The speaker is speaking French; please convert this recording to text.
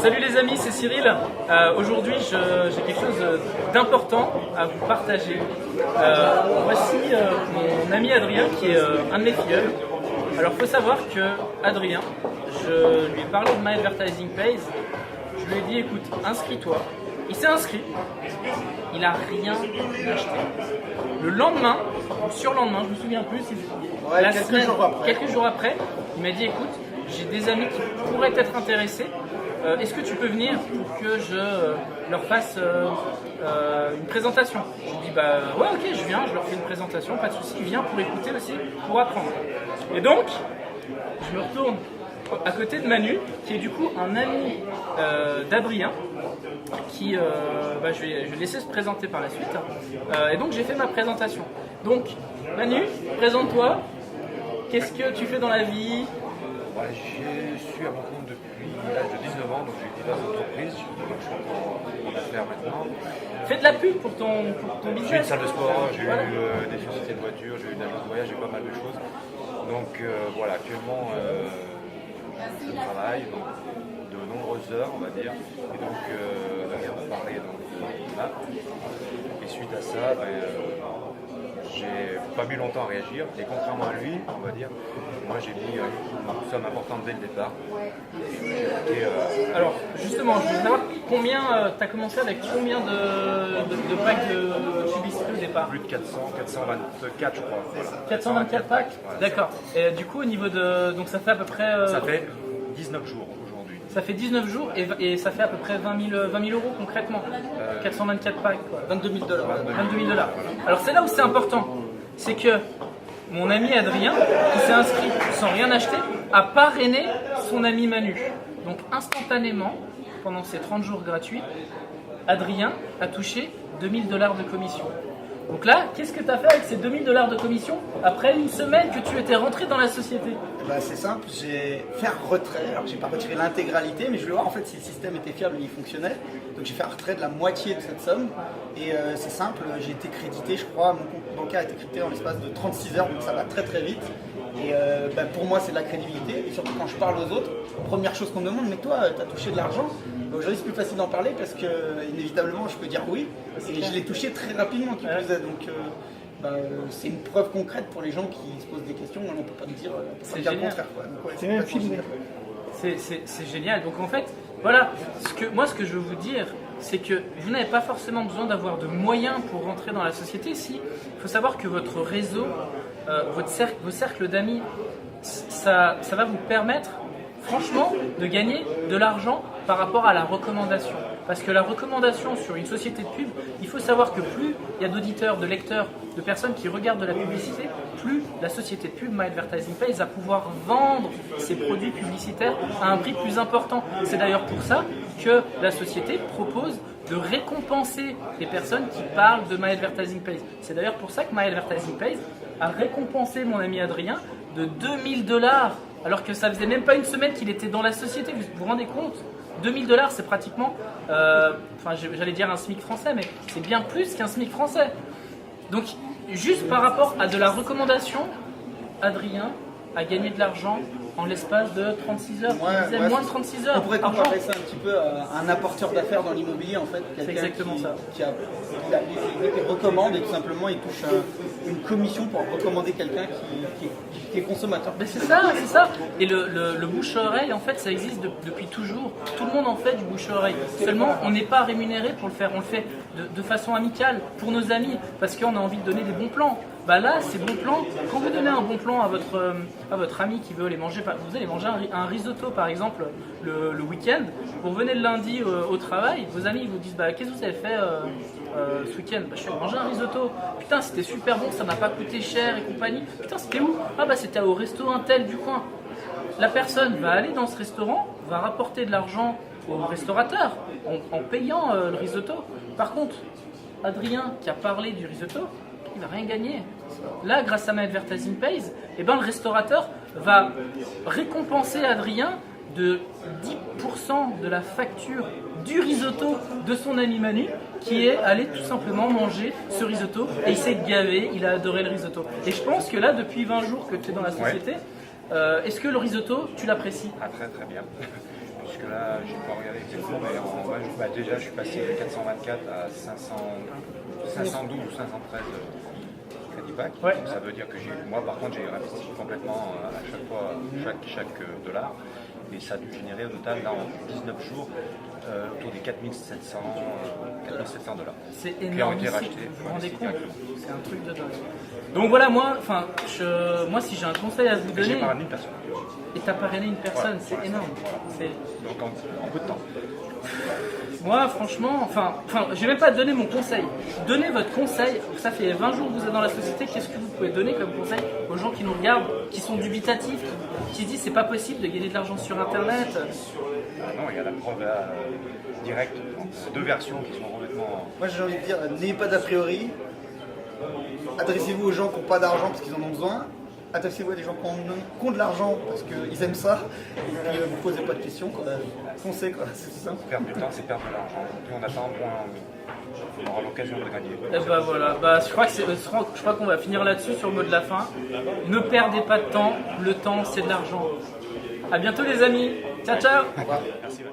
Salut les amis, c'est Cyril. Aujourd'hui, j'ai quelque chose d'important à vous partager. Voici mon ami Adrien qui est un de mes filleuls. Alors, il faut savoir que Adrien, je lui ai parlé de My Advertising Pays. Je lui ai dit, écoute, inscris-toi. Il s'est inscrit. Il n'a rien acheté. Le lendemain, ou surlendemain, je me souviens plus, quelques jours après, il m'a dit, écoute, j'ai des amis qui pourraient être intéressés. Est-ce que tu peux venir pour que je leur fasse une présentation? Je lui dis bah ouais, ok, je viens, je leur fais une présentation, pas de souci, viens pour écouter aussi, pour apprendre. Et donc, je me retourne à côté de Manu, qui est du coup un ami d'Adrien, qui je vais laisser se présenter par la suite. Et donc j'ai fait ma présentation. Donc Manu, présente-toi. Qu'est-ce que tu fais dans la vie? Je suis à mon compte depuis l'âge de 19 ans, donc j'ai diverses entreprises, je suis en affaires maintenant. Fais de la pub pour ton business. J'ai une salle de sport, j'ai eu des sociétés de voitures, j'ai eu une agence de voyage, j'ai pas mal de choses. Donc actuellement je travaille de nombreuses heures, on va dire, et donc là on va parler là. Et suite à ça, j'ai pas mis longtemps à réagir, et contrairement à lui, on va dire, moi j'ai mis une somme importante dès le départ. Alors justement, je veux savoir combien tu as commencé avec combien de packs de publicité au départ? Plus de 424 je crois. Voilà. 424 packs, voilà, d'accord. Et du coup au niveau de... Donc ça fait à peu près... Ça fait 19 jours aujourd'hui. Ça fait 19 jours et ça fait à peu près 20 000 euros concrètement. 424 packs, quoi. 22 000 $. 22 000 $. Alors c'est là où c'est important. C'est que mon ami Adrien, qui s'est inscrit sans rien acheter, a parrainé son ami Manu. Donc instantanément, pendant ces 30 jours gratuits, Adrien a touché 2 000 $ de commission. Donc là, qu'est-ce que tu as fait avec ces 2 000 $ de commission après une semaine que tu étais rentré dans la société? C'est simple, j'ai fait un retrait. Alors j'ai pas retiré l'intégralité, mais je voulais voir en fait si le système était fiable et il fonctionnait. Donc j'ai fait un retrait de la moitié de cette somme. Et c'est simple, j'ai été crédité, je crois, mon compte bancaire a été crédité en l'espace de 36 heures, donc ça va très très vite. Et pour moi c'est de la crédibilité. Et surtout quand je parle aux autres, première chose qu'on me demande, mais toi tu as touché de l'argent? Aujourd'hui c'est plus facile d'en parler parce que inévitablement je peux dire oui. Et je l'ai touché très rapidement qui plus est. Donc c'est une preuve concrète pour les gens qui se posent des questions. On ne peut pas me dire, le contraire. C'est même filmé. C'est génial. Donc en fait, voilà, ce que je veux vous dire, c'est que vous n'avez pas forcément besoin d'avoir de moyens pour rentrer dans la société. Il faut savoir que votre réseau, vos cercles d'amis, ça va vous permettre franchement de gagner de l'argent par rapport à la recommandation. Parce que la recommandation sur une société de pub, il faut savoir que plus il y a d'auditeurs, de lecteurs, de personnes qui regardent de la publicité, plus la société de pub, My Advertising Pays, va pouvoir vendre ses produits publicitaires à un prix plus important. C'est d'ailleurs pour ça que la société propose de récompenser les personnes qui parlent de My Advertising Pays. C'est d'ailleurs pour ça que My Advertising Pays a récompensé mon ami Adrien de 2 000 $, alors que ça faisait même pas une semaine qu'il était dans la société. Vous vous rendez compte? 2 000 $, c'est pratiquement, j'allais dire un SMIC français, mais c'est bien plus qu'un SMIC français. Donc, juste par rapport à de la recommandation, Adrien a gagné de l'argent en l'espace de 36 heures, moins de 36 heures. On pourrait comparer ça un petit peu à un apporteur d'affaires dans l'immobilier en fait. C'est exactement ça. Il recommande et tout simplement il touche une commission pour recommander quelqu'un qui est consommateur. Mais c'est ça. Et le bouche-à-oreille, en fait, ça existe depuis toujours. Tout le monde en fait du bouche-à-oreille. Seulement, on n'est pas rémunéré pour le faire. On le fait de façon amicale, pour nos amis, parce qu'on a envie de donner des bons plans. Là, ces bons plans, quand vous donnez un bon plan à votre ami qui veut aller manger, vous allez manger un risotto par exemple le week-end, vous revenez le lundi au travail, vos amis vous disent qu'est-ce que vous avez fait ce week-end? Je suis allé manger un risotto, putain c'était super bon, ça m'a pas coûté cher et compagnie, putain c'était où? C'était au resto Intel du coin. La personne va aller dans ce restaurant, va rapporter de l'argent au restaurateur en payant le risotto. Par contre, Adrien qui a parlé du risotto, il va rien gagner. Là, grâce à My Advertising Pays, le restaurateur va récompenser Adrien de 10% de la facture du risotto de son ami Manu, qui est allé tout simplement manger ce risotto et il s'est gavé, il a adoré le risotto. Et je pense que là, depuis 20 jours que tu es dans la société, Est-ce que le risotto, tu l'apprécies? Ah, très très bien. Puisque là, je n'ai pas regardé exactement, mais déjà je suis passé de 424 à 512 ou 513 crédit back. Ouais. Donc, ça veut dire que moi par contre j'ai investi complètement à chaque fois, chaque dollar. Et ça a dû générer au total, là, en 19 jours, autour des 4700 dollars. C'est Qui ont énorme. été rachetés. Vous vous rendez compte? directement. C'est un truc de dingue. Donc voilà, moi si j'ai un conseil à vous Et j'ai donner, pas ramené une personne. et t'as parrainé une personne, Voilà, c'est voilà. énorme. C'est- Donc en peu de temps. Moi, franchement, je vais même pas donner mon conseil. Donnez votre conseil. Ça fait 20 jours que vous êtes dans la société. Qu'est-ce que vous pouvez donner comme conseil aux gens qui nous regardent, qui sont dubitatifs, qui se disent c'est pas possible de gagner de l'argent sur Internet? Non, il y a la preuve directe. Donc, deux versions qui sont complètement. Moi j'ai envie de dire, n'ayez pas d'a priori. Adressez-vous aux gens qui n'ont pas d'argent parce qu'ils en ont besoin. Adressez-vous à des gens qui ont de l'argent parce qu'ils aiment ça. Et puis vous posez pas de questions, quoi. Foncez, quoi. C'est tout simple. Perdre du temps, c'est perdre de l'argent. Plus on attend, moins on aura l'occasion de gagner. Et bah voilà, je crois qu'on va finir là-dessus sur le mot de la fin. Ne perdez pas de temps, le temps c'est de l'argent. À bientôt les amis, ciao ciao. Merci.